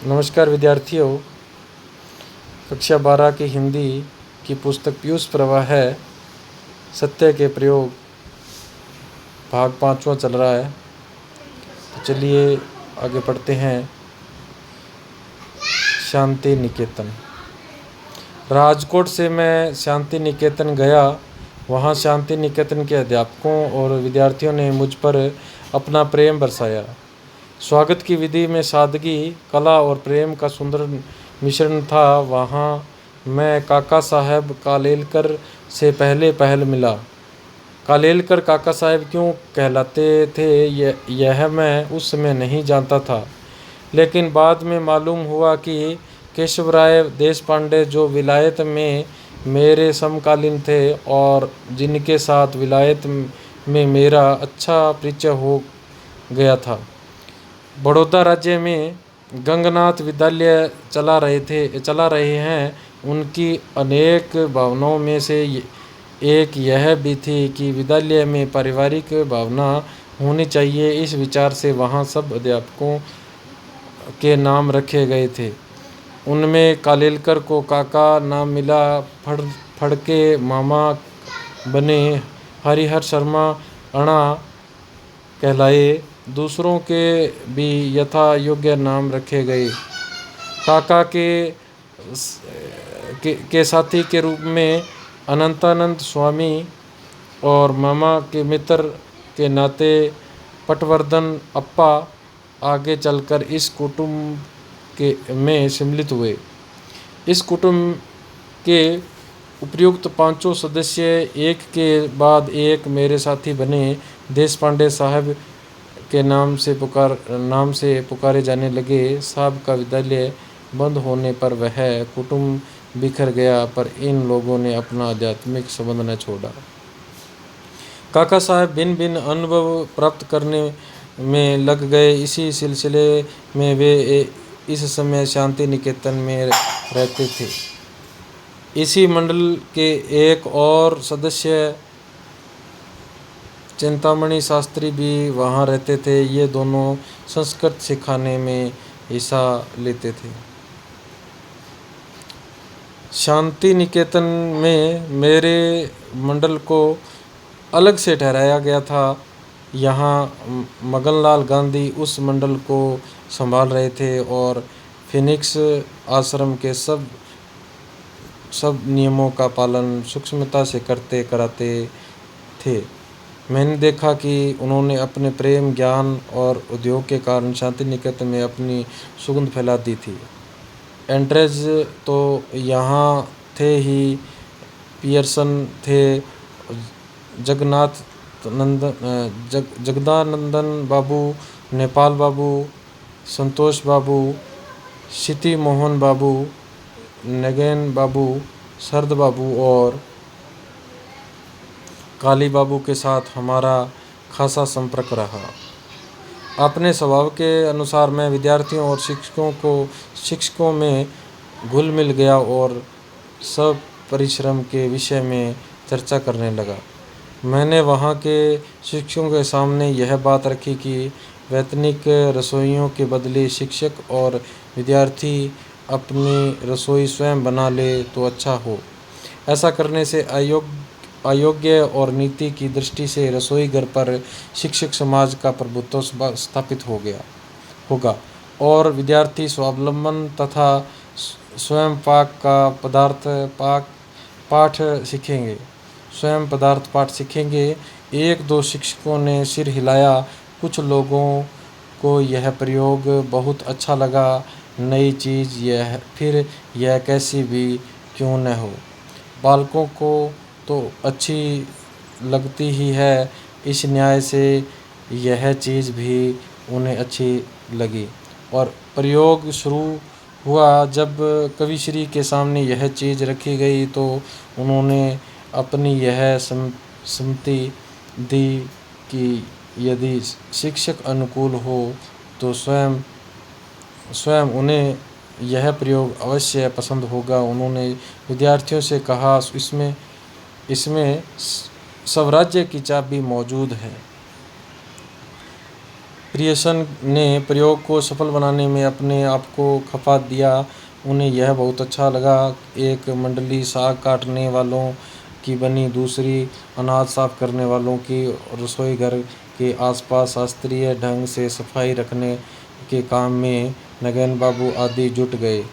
नमस्कार विद्यार्थियों। कक्षा 12 की हिंदी की पुस्तक पीयूष प्रवाह है। सत्य के प्रयोग भाग 5वां चल रहा है। तो चलिए आगे पढ़ते हैं। शांति निकेतन। राजकोट से मैं शांति निकेतन गया। वहाँ शांति निकेतन के अध्यापकों और विद्यार्थियों ने मुझ पर अपना प्रेम बरसाया। स्वागत की विधि में सादगी, कला और प्रेम का सुंदर मिश्रण था। वहाँ मैं काका साहब कालेलकर से पहल मिला। कालेलकर काका साहब क्यों कहलाते थे यह मैं उस समय नहीं जानता था, लेकिन बाद में मालूम हुआ कि केशवराय देशपांडे जो विलायत में मेरे समकालीन थे और जिनके साथ विलायत में मेरा अच्छा परिचय हो गया था, बड़ौदा राज्य में गंगनाथ विद्यालय चला रहे हैं। उनकी अनेक भावनाओं में से एक यह भी थी कि विद्यालय में पारिवारिक भावना होनी चाहिए। इस विचार से वहाँ सब अध्यापकों के नाम रखे गए थे। उनमें कालेलकर को काका नाम मिला, फड़के मामा बने, हरिहर शर्मा अणा कहलाए। दूसरों के भी यथा योग्य नाम रखे गए। काका के साथी के रूप में अनंतानंद स्वामी और मामा के मित्र के नाते पटवर्धन अप्पा आगे चलकर इस कुटुंब में सम्मिलित हुए। इस कुटुंब के उपयुक्त 5 सदस्य एक के बाद एक मेरे साथी बने। देशपांडे साहब के नाम से पुकारे जाने लगे। साहब का विद्यालय बंद होने पर वह कुटुंब बिखर गया, पर इन लोगों ने अपना आध्यात्मिक संबंध न छोड़ा। काका साहब भिन्न भिन्न अनुभव प्राप्त करने में लग गए। इसी सिलसिले में वे इस समय शांति निकेतन में रहते थे। इसी मंडल के एक और सदस्य चिंतामणि शास्त्री भी वहाँ रहते थे। ये दोनों संस्कृत सिखाने में हिस्सा लेते थे। शांति निकेतन में मेरे मंडल को अलग से ठहराया गया था। यहाँ मगनलाल गांधी उस मंडल को संभाल रहे थे और फिनिक्स आश्रम के सब नियमों का पालन सूक्ष्मता से कराते थे। मैंने देखा कि उन्होंने अपने प्रेम, ज्ञान और उद्योग के कारण शांति निकेतन में अपनी सुगंध फैला दी थी। एंड्रेज तो यहाँ थे ही, पियर्सन थे, जगदानंदन बाबू, नेपाल बाबू, संतोष बाबू, सिटी मोहन बाबू, नगेन बाबू, शरद बाबू और काली बाबू के साथ हमारा खासा संपर्क रहा। अपने स्वभाव के अनुसार मैं विद्यार्थियों और शिक्षकों में घुल मिल गया और सब परिश्रम के विषय में चर्चा करने लगा। मैंने वहाँ के शिक्षकों के सामने यह बात रखी कि वैतनिक रसोइयों के बदले शिक्षक और विद्यार्थी अपनी रसोई स्वयं बना ले तो अच्छा हो। ऐसा करने से अयोग्य और नीति की दृष्टि से रसोई घर पर शिक्षक समाज का प्रभुत्व स्थापित होगा और विद्यार्थी स्वावलंबन तथा स्वयं पदार्थ पाठ सीखेंगे। 1-2 शिक्षकों ने सिर हिलाया। कुछ लोगों को यह प्रयोग बहुत अच्छा लगा। नई चीज़ यह कैसी भी क्यों न हो, बालकों को तो अच्छी लगती ही है। इस न्याय से यह चीज़ भी उन्हें अच्छी लगी और प्रयोग शुरू हुआ। जब कविश्री के सामने यह चीज़ रखी गई तो उन्होंने अपनी यह सम्मति दी कि यदि शिक्षक अनुकूल हो तो स्वयं उन्हें यह प्रयोग अवश्य पसंद होगा। उन्होंने विद्यार्थियों से कहा, इसमें स्वराज्य की चाबी मौजूद है। प्रियसन ने प्रयोग को सफल बनाने में अपने आप को खपा दिया। उन्हें यह बहुत अच्छा लगा। एक मंडली साग काटने वालों की बनी, दूसरी अनाज साफ करने वालों की। रसोई घर के आसपास शास्त्रीय ढंग से सफाई रखने के काम में नगेन बाबू आदि जुट गए।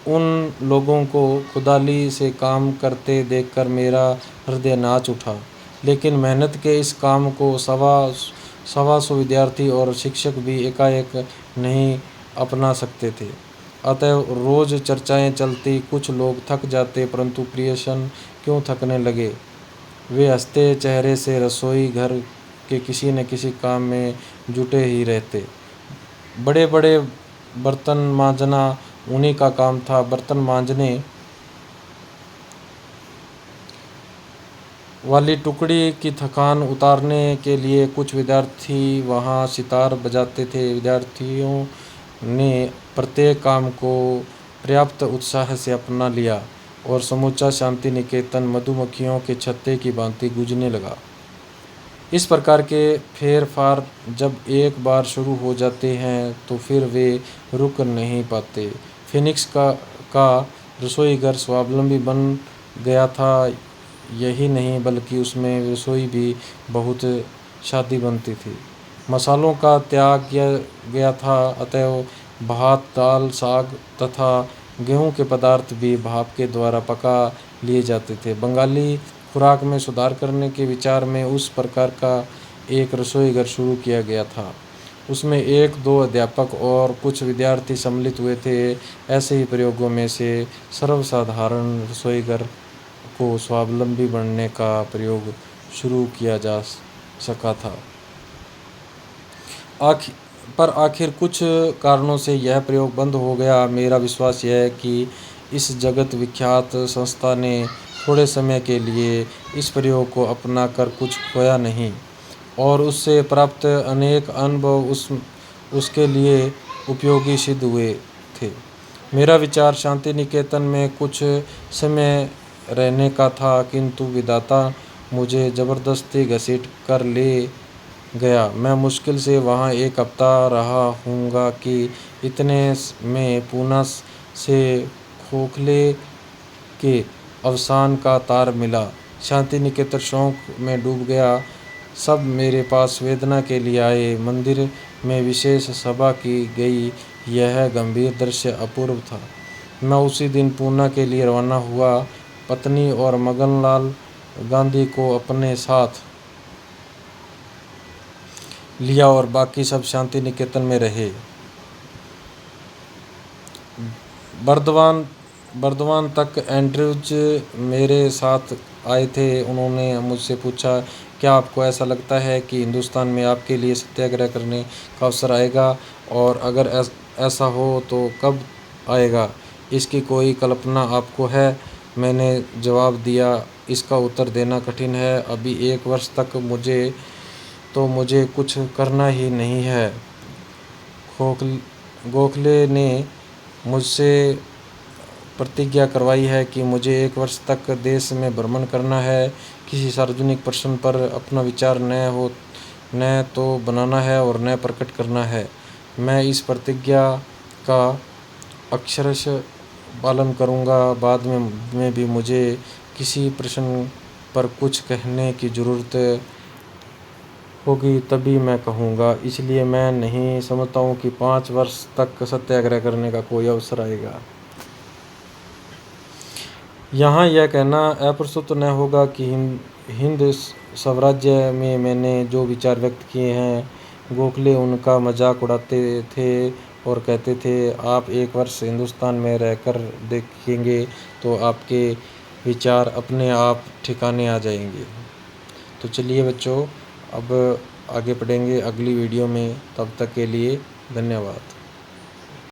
उन लोगों को खुदाली से काम करते देखकर मेरा हृदय नाच उठा। लेकिन मेहनत के इस काम को सवा सौ विद्यार्थी और शिक्षक भी एकाएक नहीं अपना सकते थे। अतः रोज चर्चाएं चलती। कुछ लोग थक जाते, परंतु प्रियसन क्यों थकने लगे। वे हंसते चेहरे से रसोई घर के किसी न किसी काम में जुटे ही रहते। बड़े बड़े बर्तन मांजना उन्हीं का काम था। बर्तन मांजने वाली टुकड़ी की थकान उतारने के लिए कुछ विद्यार्थी वहां सितार बजाते थे। विद्यार्थियों ने प्रत्येक काम को पर्याप्त उत्साह से अपना लिया और समूचा शांति निकेतन मधुमक्खियों के छत्ते की भांति गूंजने लगा। इस प्रकार के फेरफार जब एक बार शुरू हो जाते हैं तो फिर वे रुक नहीं पाते। फिनिक्स का रसोई घर स्वावलंबी बन गया था। यही नहीं बल्कि उसमें रसोई भी बहुत शादी बनती थी। मसालों का त्याग किया गया था, अतएव भात, दाल, साग तथा गेहूं के पदार्थ भी भाप के द्वारा पका लिए जाते थे। बंगाली खुराक में सुधार करने के विचार में उस प्रकार का एक रसोई घर शुरू किया गया था। उसमें 1-2 अध्यापक और कुछ विद्यार्थी सम्मिलित हुए थे। ऐसे ही प्रयोगों में से सर्वसाधारण रसोई घर को स्वावलंबी बनने का प्रयोग शुरू किया जा सका था। आखिर कुछ कारणों से यह प्रयोग बंद हो गया। मेरा विश्वास यह है कि इस जगत विख्यात संस्था ने थोड़े समय के लिए इस प्रयोग को अपना कर कुछ खोया नहीं और उससे प्राप्त अनेक अनुभव उसके लिए उपयोगी सिद्ध हुए थे। मेरा विचार शांति निकेतन में कुछ समय रहने का था, किंतु विधाता मुझे जबरदस्ती घसीट कर ले गया। मैं मुश्किल से वहाँ 1 हफ्ता रहा हूँगा कि इतने में पूना से खोखले के अवसान का तार मिला। शांति निकेतन शौक में डूब गया। सब मेरे पास वेदना के लिए आए। मंदिर में विशेष सभा की गई। यह गंभीर दृश्य अपूर्व था। मैं उसी दिन पूना के लिए रवाना हुआ। पत्नी और मगनलाल गांधी को अपने साथ लिया और बाकी सब शांति निकेतन में रहे। बर्दवान तक एंड्रयूज मेरे साथ आए थे। उन्होंने मुझसे पूछा, क्या आपको ऐसा लगता है कि हिंदुस्तान में आपके लिए सत्याग्रह करने का अवसर आएगा, और अगर ऐसा हो तो कब आएगा? इसकी कोई कल्पना आपको है? मैंने जवाब दिया, इसका उत्तर देना कठिन है। अभी 1 वर्ष तक मुझे कुछ करना ही नहीं है। गोखले ने मुझसे प्रतिज्ञा करवाई है कि मुझे 1 वर्ष तक देश में भ्रमण करना है। किसी सार्वजनिक प्रश्न पर अपना विचार न तो बनाना है और न प्रकट करना है। मैं इस प्रतिज्ञा का अक्षरशः पालन करूँगा। बाद में भी मुझे किसी प्रश्न पर कुछ कहने की ज़रूरत होगी तभी मैं कहूँगा। इसलिए मैं नहीं समझता हूँ कि 5 वर्ष तक सत्याग्रह करने का कोई अवसर आएगा। यहाँ यह कहना अप्रस्तुत न होगा कि हिंद स्वराज्य में मैंने जो विचार व्यक्त किए हैं। गोखले उनका मजाक उड़ाते थे और कहते थे, आप 1 वर्ष हिंदुस्तान में रहकर देखेंगे तो आपके विचार अपने आप ठिकाने आ जाएंगे। तो चलिए बच्चों, अब आगे पढ़ेंगे अगली वीडियो में। तब तक के लिए धन्यवाद।